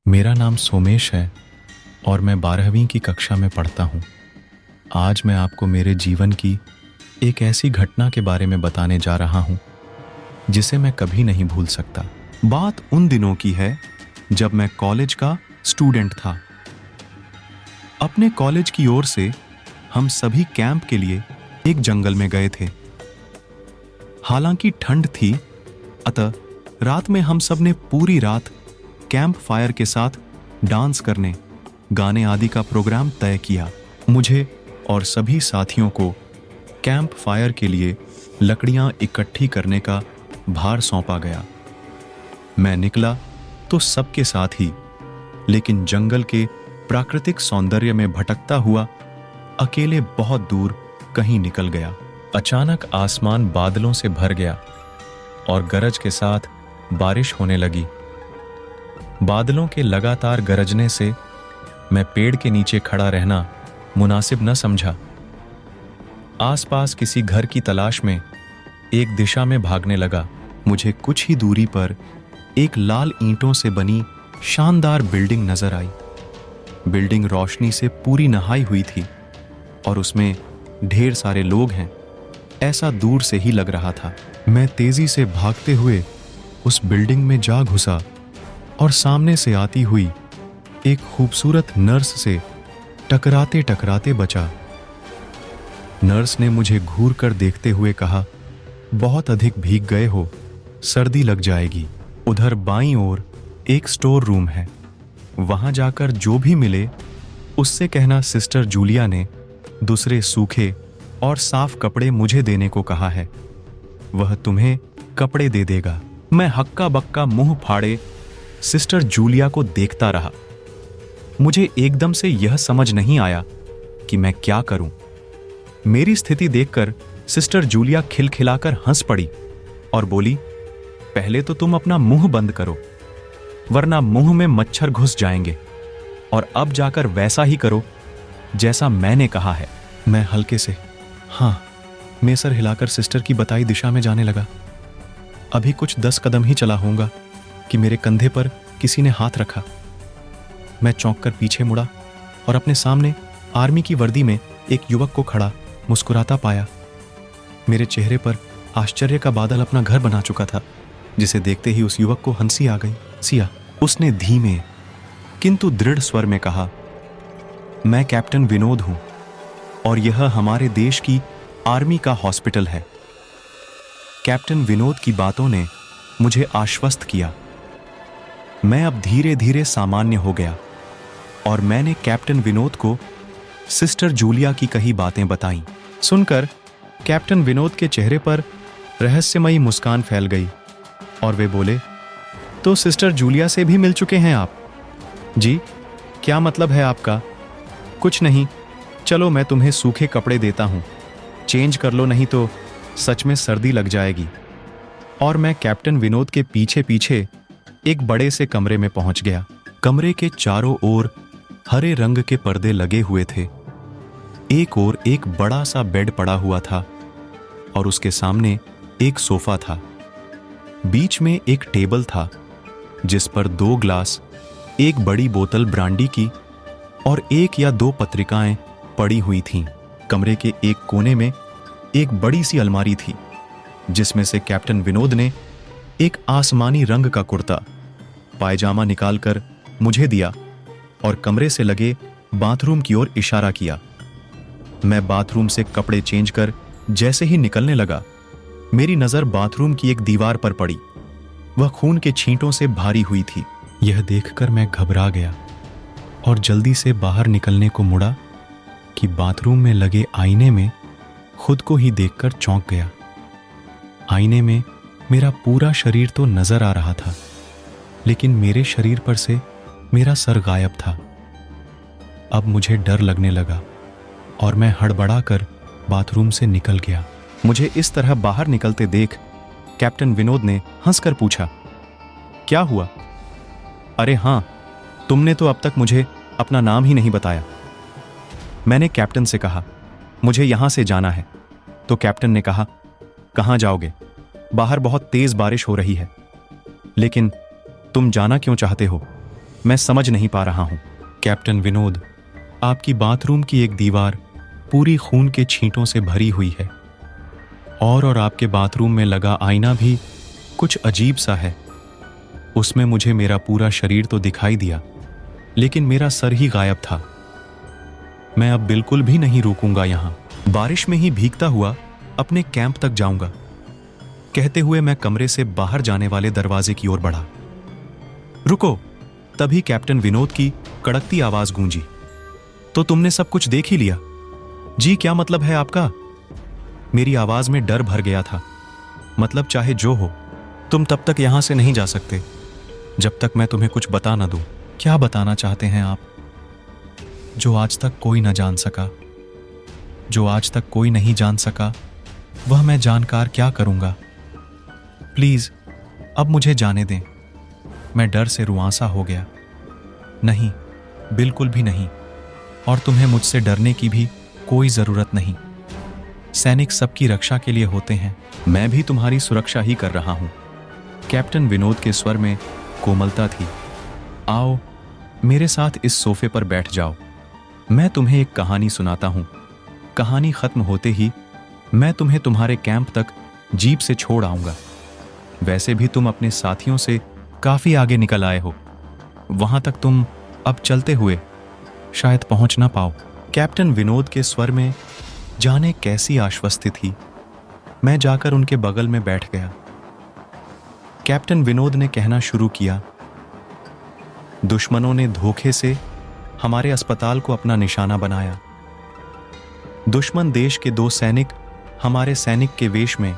मेरा नाम सोमेश है और मैं 12वीं की कक्षा में पढ़ता हूँ। आज मैं आपको मेरे जीवन की एक ऐसी घटना के बारे में बताने जा रहा हूँ जिसे मैं कभी नहीं भूल सकता। बात उन दिनों की है जब मैं कॉलेज का स्टूडेंट था। अपने कॉलेज की ओर से हम सभी कैंप के लिए एक जंगल में गए थे। हालांकि ठंड थी, अतः रात में हम सब ने पूरी रात कैंप फायर के साथ डांस करने, गाने आदि का प्रोग्राम तय किया। मुझे और सभी साथियों को कैंप फायर के लिए लकड़ियां इकट्ठी करने का भार सौंपा गया। मैं निकला तो सबके साथ ही, लेकिन जंगल के प्राकृतिक सौंदर्य में भटकता हुआ अकेले बहुत दूर कहीं निकल गया। अचानक आसमान बादलों से भर गया और गरज के साथ बारिश होने लगी। बादलों के लगातार गरजने से मैं पेड़ के नीचे खड़ा रहना मुनासिब न समझा। आसपास किसी घर की तलाश में एक दिशा में भागने लगा। मुझे कुछ ही दूरी पर एक लाल ईंटों से बनी शानदार बिल्डिंग नजर आई। बिल्डिंग रोशनी से पूरी नहाई हुई थी और उसमें ढेर सारे लोग हैं, ऐसा दूर से ही लग रहा था। मैं तेजी से भागते हुए उस बिल्डिंग में जा घुसा और सामने से आती हुई एक खूबसूरत नर्स से टकराते टकराते बचा। नर्स ने मुझे घूर कर देखते हुए कहा, बहुत अधिक भीग गए हो, सर्दी लग जाएगी। उधर बाईं ओर एक स्टोर रूम है, वहां जाकर जो भी मिले उससे कहना सिस्टर जूलिया ने दूसरे सूखे और साफ कपड़े मुझे देने को कहा है। वह तुम्हें कपड़े दे देगा। मैं हक्का बक्का मुंह फाड़े सिस्टर जूलिया को देखता रहा। मुझे एकदम से यह समझ नहीं आया कि मैं क्या करूं। मेरी स्थिति देखकर सिस्टर जूलिया खिलखिलाकर हंस पड़ी और बोली, पहले तो तुम अपना मुंह बंद करो, वरना मुंह में मच्छर घुस जाएंगे, और अब जाकर वैसा ही करो जैसा मैंने कहा है। मैं हल्के से हाँ में सर हिलाकर सिस्टर की बताई दिशा में जाने लगा। अभी कुछ 10 कदम ही चला होऊंगा कि मेरे कंधे पर किसी ने हाथ रखा। मैं चौंक कर पीछे मुड़ा और अपने सामने आर्मी की वर्दी में एक युवक को खड़ा मुस्कुराता पाया। मेरे चेहरे पर आश्चर्य का बादल अपना घर बना चुका था, जिसे देखते ही उस युवक को हंसी आ गई। सिया, उसने धीमे किंतु दृढ़ स्वर में कहा, मैं कैप्टन विनोद हूं और यह हमारे देश की आर्मी का हॉस्पिटल है। कैप्टन विनोद की बातों ने मुझे आश्वस्त किया। मैं अब धीरे धीरे सामान्य हो गया और मैंने कैप्टन विनोद को सिस्टर जूलिया की कही बातें बताईं। सुनकर कैप्टन विनोद के चेहरे पर रहस्यमयी मुस्कान फैल गई और वे बोले, तो सिस्टर जूलिया से भी मिल चुके हैं आप? जी, क्या मतलब है आपका? कुछ नहीं, चलो मैं तुम्हें सूखे कपड़े देता हूं, चेंज कर लो, नहीं तो सच में सर्दी लग जाएगी। और मैं कैप्टन विनोद के पीछे पीछे एक बड़े से कमरे में पहुंच गया। कमरे के चारों ओर हरे रंग के पर्दे लगे हुए थे। एक ओर एक बड़ा सा बेड पड़ा हुआ था और उसके सामने एक सोफा था। बीच में एक टेबल था जिस पर 2 ग्लास, एक बड़ी बोतल ब्रांडी की और 1 या 2 पत्रिकाएं पड़ी हुई थीं। कमरे के एक कोने में एक बड़ी सी अलमारी थी जिसमें से कैप्टन विनोद ने एक आसमानी रंग का कुर्ता पायजामा निकालकर मुझे दिया और कमरे से लगे बाथरूम की ओर इशारा किया। मैं बाथरूम से कपड़े चेंज कर जैसे ही निकलने लगा, मेरी नजर बाथरूम की एक दीवार पर पड़ी। वह खून के छींटों से भारी हुई थी। यह देखकर मैं घबरा गया और जल्दी से बाहर निकलने को मुड़ा कि बाथरूम में लगे आईने में खुद को ही देखकर चौंक गया। आईने में मेरा पूरा शरीर तो नजर आ रहा था, लेकिन मेरे शरीर पर से मेरा सर गायब था। अब मुझे डर लगने लगा और मैं हड़बड़ाकर बाथरूम से निकल गया। मुझे इस तरह बाहर निकलते देख कैप्टन विनोद ने हंसकर पूछा, क्या हुआ? अरे हाँ, तुमने तो अब तक मुझे अपना नाम ही नहीं बताया। मैंने कैप्टन से कहा, मुझे यहां से जाना है। तो कैप्टन ने कहा, कहां जाओगे? बाहर बहुत तेज बारिश हो रही है। लेकिन तुम जाना क्यों चाहते हो? मैं समझ नहीं पा रहा हूं। कैप्टन विनोद, आपकी बाथरूम की एक दीवार पूरी खून के छींटों से भरी हुई है और आपके बाथरूम में लगा आईना भी कुछ अजीब सा है। उसमें मुझे मेरा पूरा शरीर तो दिखाई दिया, लेकिन मेरा सर ही गायब था। मैं अब बिल्कुल भी नहीं रुकूंगा यहां, बारिश में ही भीगता हुआ अपने कैंप तक जाऊंगा। कहते हुए मैं कमरे से बाहर जाने वाले दरवाजे की ओर बढ़ा। रुको! तभी कैप्टन विनोद की कड़कती आवाज गूंजी। तो तुमने सब कुछ देख ही लिया? जी, क्या मतलब है आपका? मेरी आवाज में डर भर गया था। मतलब चाहे जो हो, तुम तब तक यहां से नहीं जा सकते जब तक मैं तुम्हें कुछ बता ना दूं। क्या बताना चाहते हैं आप? जो आज तक कोई न जान सका, जो आज तक कोई नहीं जान सका, वह मैं जानकर क्या करूंगा? प्लीज अब मुझे जाने दें। मैं डर से रुआंसा हो गया। नहीं, बिल्कुल भी नहीं, और तुम्हें मुझसे डरने की भी कोई जरूरत नहीं। सैनिक सबकी रक्षा के लिए होते हैं। मैं भी तुम्हारी सुरक्षा ही कर रहा हूं। कैप्टन विनोद के स्वर में कोमलता थी। आओ, मेरे साथ इस सोफे पर बैठ जाओ। मैं तुम्हें एक कहानी सुनाता हूं। कहानी खत्म होते ही मैं तुम्हें तुम्हारे कैंप तक जीप से छोड़ आऊंगा। वैसे भी तुम अपने साथियों से काफी आगे निकल आए हो। वहां तक तुम अब चलते हुए शायद पहुंच ना पाओ। कैप्टन विनोद के स्वर में जाने कैसी आश्वस्ति थी। मैं जाकर उनके बगल में बैठ गया। कैप्टन विनोद ने कहना शुरू किया, दुश्मनों ने धोखे से हमारे अस्पताल को अपना निशाना बनाया। दुश्मन देश के 2 सैनिक हमारे सैनिक के वेश में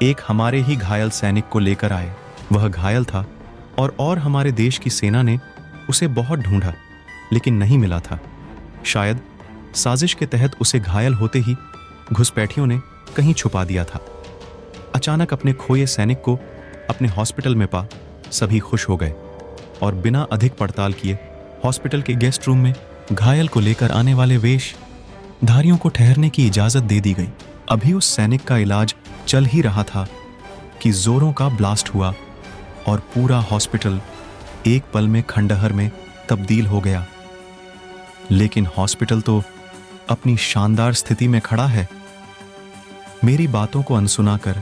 एक हमारे ही घायल सैनिक को लेकर आए। वह घायल था और हमारे देश की सेना ने उसे बहुत ढूंढा, लेकिन नहीं मिला था। शायद साजिश के तहत उसे घायल होते ही घुसपैठियों ने कहीं छुपा दिया था। अचानक अपने खोए सैनिक को अपने हॉस्पिटल में पा सभी खुश हो गए और बिना अधिक पड़ताल किए हॉस्पिटल के गेस्ट रूम में घायल को लेकर आने वाले वेशधारियों को ठहरने की इजाजत दे दी गई। अभी उस सैनिक का इलाज चल ही रहा था कि जोरों का ब्लास्ट हुआ और पूरा हॉस्पिटल एक पल में खंडहर में तब्दील हो गया। लेकिन हॉस्पिटल तो अपनी शानदार स्थिति में खड़ा है। मेरी बातों को अनसुना कर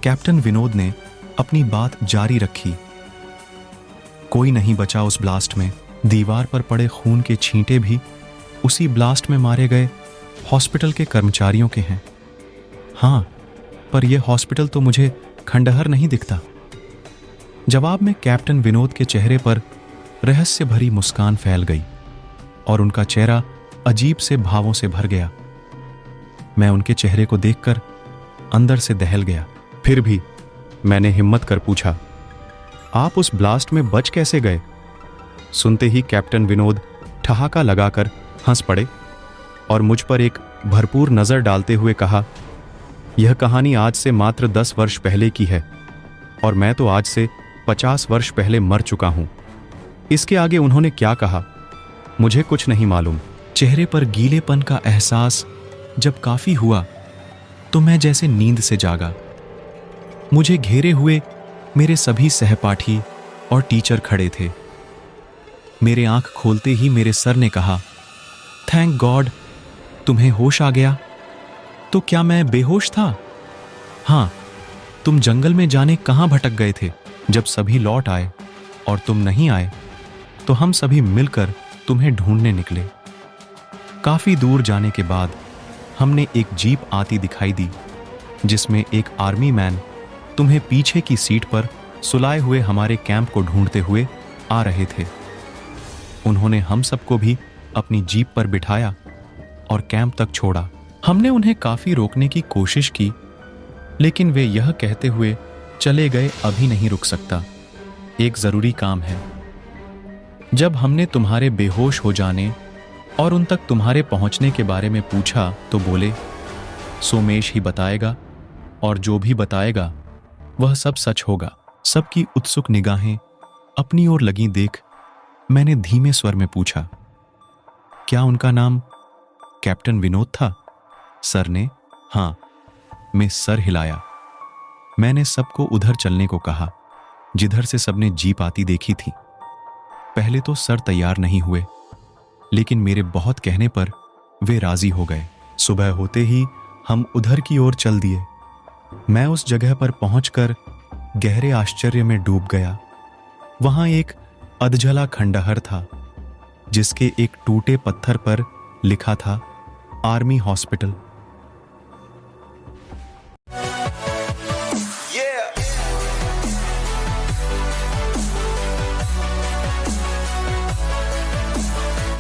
कैप्टन विनोद ने अपनी बात जारी रखी। कोई नहीं बचा उस ब्लास्ट में। दीवार पर पड़े खून के छींटे भी उसी ब्लास्ट में मारे गए हॉस्पिटल के कर्मचारियों के हैं। हाँ, पर यह हॉस्पिटल तो मुझे खंडहर नहीं दिखता। जवाब में कैप्टन विनोद के चेहरे पर रहस्य भरी मुस्कान फैल गई और उनका चेहरा अजीब से भावों से भर गया। मैं उनके चेहरे को देखकर अंदर से दहल गया। फिर भी मैंने हिम्मत कर पूछा, आप उस ब्लास्ट में बच कैसे गए? सुनते ही कैप्टन विनोद ठहाका लगाकर हंस पड़े और मुझ पर एक भरपूर नजर डालते हुए कहा, यह कहानी आज से मात्र 10 वर्ष पहले की है और मैं तो आज से 50 वर्ष पहले मर चुका हूं। इसके आगे उन्होंने क्या कहा मुझे कुछ नहीं मालूम। चेहरे पर गीलेपन का एहसास जब काफी हुआ तो मैं जैसे नींद से जागा। मुझे घेरे हुए मेरे सभी सहपाठी और टीचर खड़े थे। मेरे आंख खोलते ही मेरे सर ने कहा, थैंक गॉड, तुम्हें होश आ गया। तो क्या मैं बेहोश था? हाँ, तुम जंगल में जाने कहां भटक गए थे। जब सभी लौट आए और तुम नहीं आए तो हम सभी मिलकर तुम्हें ढूंढने निकले। काफी दूर जाने के बाद हमने एक जीप आती दिखाई दी जिसमें एक आर्मी मैन तुम्हें पीछे की सीट पर सुलाए हुए हमारे कैंप को ढूंढते हुए आ रहे थे। उन्होंने हम सबको भी अपनी जीप पर बिठाया और कैंप तक छोड़ा। हमने उन्हें काफी रोकने की कोशिश की, लेकिन वे यह कहते हुए चले गए, अभी नहीं रुक सकता, एक जरूरी काम है। जब हमने तुम्हारे बेहोश हो जाने और उन तक तुम्हारे पहुंचने के बारे में पूछा तो बोले, सोमेश ही बताएगा और जो भी बताएगा वह सब सच होगा। सबकी उत्सुक निगाहें अपनी ओर लगी देख मैंने धीमे स्वर में पूछा, क्या उनका नाम कैप्टन विनोद था? सर ने हां में सर हिलाया। मैंने सबको उधर चलने को कहा जिधर से सबने जीप आती देखी थी। पहले तो सर तैयार नहीं हुए, लेकिन मेरे बहुत कहने पर वे राजी हो गए। सुबह होते ही हम उधर की ओर चल दिए। मैं उस जगह पर पहुंचकर गहरे आश्चर्य में डूब गया। वहां एक अधजला खंडहर था, जिसके एक टूटे पत्थर पर लिखा था आर्मी हॉस्पिटल।